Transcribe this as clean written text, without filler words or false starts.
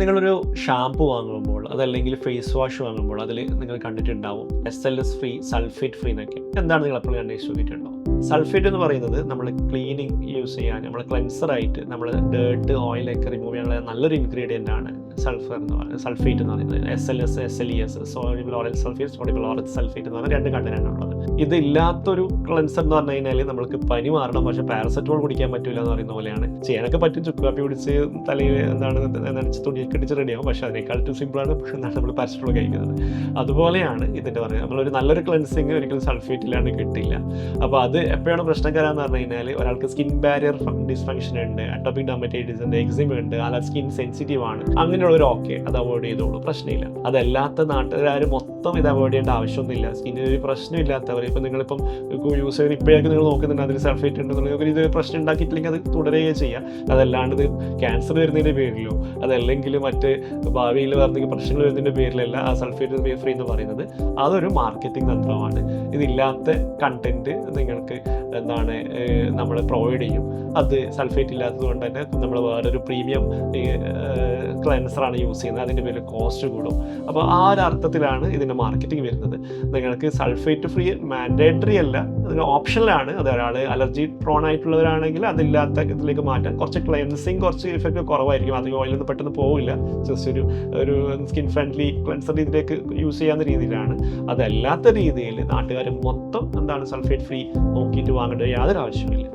നിങ്ങളൊരു ഷാമ്പു വാങ്ങുമ്പോൾ അതല്ലെങ്കിൽ ഫേസ് വാഷ് വാങ്ങുമ്പോൾ അതിൽ നിങ്ങൾ കണ്ടിട്ടുണ്ടാവും SLS ഫ്രീ, സൾഫേറ്റ് ഫ്രീ എന്നൊക്കെ. എന്താണ് നിങ്ങൾ എപ്പോഴും അന്വേഷിച്ച് നോക്കിയിട്ടുണ്ടോ? സൾഫേറ്റ് എന്ന് പറയുന്നത് നമ്മൾ ക്ലീനിങ് യൂസ് ചെയ്യാൻ, നമ്മൾ ക്ലെൻസറായിട്ട് നമ്മൾ ഡേർട്ട് ഓയിലൊക്കെ റിമൂവ് ചെയ്യാനുള്ള നല്ലൊരു ഇൻഗ്രീഡിയൻ്റ് ആണ് സൾഫേറ്റ് എന്ന് പറയുന്നത്. SLS, SLES, sodium laurel sulphate, sodium laurel sulphate എന്ന് പറഞ്ഞാൽ 2 കണ്ടൻ്റാണ് ഉള്ളത്. ഇതില്ലാത്തൊരു ക്ലെൻസർ എന്ന് പറഞ്ഞു കഴിഞ്ഞാൽ നമ്മൾക്ക് പനി മാറണം, പക്ഷേ പാരസെറ്റമോൾ കുടിക്കാൻ പറ്റില്ല എന്ന് പറയുന്ന പോലെയാണ്. ചെയ്യാനൊക്കെ പറ്റും, ചുക്ക് കാപ്പി കുടിച്ച് തലയിൽ നനച്ച് തുണിയൊക്കെ ഇടിച്ച് റെഡിയാവും, പക്ഷേ അതിനേക്കാളും സിമ്പിളാണ് നമ്മൾ പാരസെറ്റമോൾ കഴിക്കുന്നത്. അതുപോലെയാണ് ഇതിൻ്റെ പറയുന്നത്. നമ്മളൊരു നല്ലൊരു ക്ലെൻസിങ് ഒരിക്കലും സൾഫേറ്റ് ഇല്ലാണ്ട് കിട്ടില്ല. അപ്പോൾ അത് എപ്പോഴാണ് പ്രശ്നക്കാരാന്ന് പറഞ്ഞു കഴിഞ്ഞാൽ ഒരാൾക്ക് സ്കിൻ ബാരിയർ ഡിസ്ഫങ്ഷൻ ഉണ്ട്, അറ്റോപിക് ഡെർമറ്റൈറ്റിസ് ഉണ്ട്, എക്സിമ ഉണ്ട്, അല്ല സ്കിൻ സെൻസിറ്റീവ് ആണ്, അങ്ങനെയുള്ളവർ ഓക്കെ അത് അവോയ്ഡ് ചെയ്തോളൂ, പ്രശ്നമില്ല. അതല്ലാത്ത നാട്ടുകാർ മൊത്തം ഇത് അവോയ്ഡ് ചെയ്യേണ്ട ആവശ്യമൊന്നുമില്ല. സ്കിന്നിന് ഒരു പ്രശ്നമില്ലാത്തവർ, ഇപ്പം നിങ്ങളിപ്പം യൂസ് ചെയ്ത് ഇപ്പോഴേക്ക് നിങ്ങൾ നോക്കുന്നുണ്ട് അതിൽ സൾഫേറ്റ് ഉണ്ടെന്നുണ്ടെങ്കിൽ ഇത് പ്രശ്നം ഉണ്ടാക്കിയിട്ടില്ലെങ്കിൽ അത് തുടരുകയും ചെയ്യാം. അതല്ലാണ്ട് ഇത് ക്യാൻസർ വരുന്നതിൻ്റെ പേരിലോ അതല്ലെങ്കിൽ മറ്റ് ഭാവിയിൽ വരുന്ന പ്രശ്നങ്ങൾ വരുന്നതിൻ്റെ പേരിലല്ല ആ സൾഫേറ്റ് ഫ്രീ എന്ന് പറയുന്നത്. അതൊരു മാർക്കറ്റിംഗ് തന്ത്രമാണ്. ഇതില്ലാത്ത കണ്ടന്റ് നിങ്ങൾക്ക് നമ്മൾ പ്രൊവൈഡ് ചെയ്യും. അത് സൾഫേറ്റ് ഇല്ലാത്തത് കൊണ്ട് തന്നെ നമ്മൾ വേറൊരു പ്രീമിയം ക്ലെൻസറാണ് യൂസ് ചെയ്യുന്നത്, അതിൻ്റെ പേരിൽ കോസ്റ്റ് കൂടും. അപ്പോൾ ആ ഒരു അർത്ഥത്തിലാണ് ഇതിൻ്റെ മാർക്കറ്റിംഗ് വരുന്നത്. നിങ്ങൾക്ക് സൾഫേറ്റ് ഫ്രീ മാൻഡേറ്ററി അല്ല, അതിന് ഓപ്ഷനിലാണ്. അത് ഒരാൾ അലർജി പ്രോൺ ആയിട്ടുള്ളവരാണെങ്കിൽ അതില്ലാത്ത ഇതിലേക്ക് മാറ്റാൻ കുറച്ച് ക്ലെൻസിങ് കുറച്ച് ഇഫക്റ്റ് കുറവായിരിക്കും. അധികം ഓയിലൊന്നും പെട്ടെന്ന് പോവില്ല. ജസ്റ്റ് ഒരു സ്കിൻ ഫ്രണ്ട്ലി ക്ലെൻസർ ഇതിലേക്ക് യൂസ് ചെയ്യാവുന്ന രീതിയിലാണ്. അതല്ലാത്ത രീതിയിൽ നാട്ടുകാർ മൊത്തം സൾഫേറ്റ് ഫ്രീ നോക്കിയിട്ട് വാങ്ങേണ്ട യാതൊരു ആവശ്യമില്ല.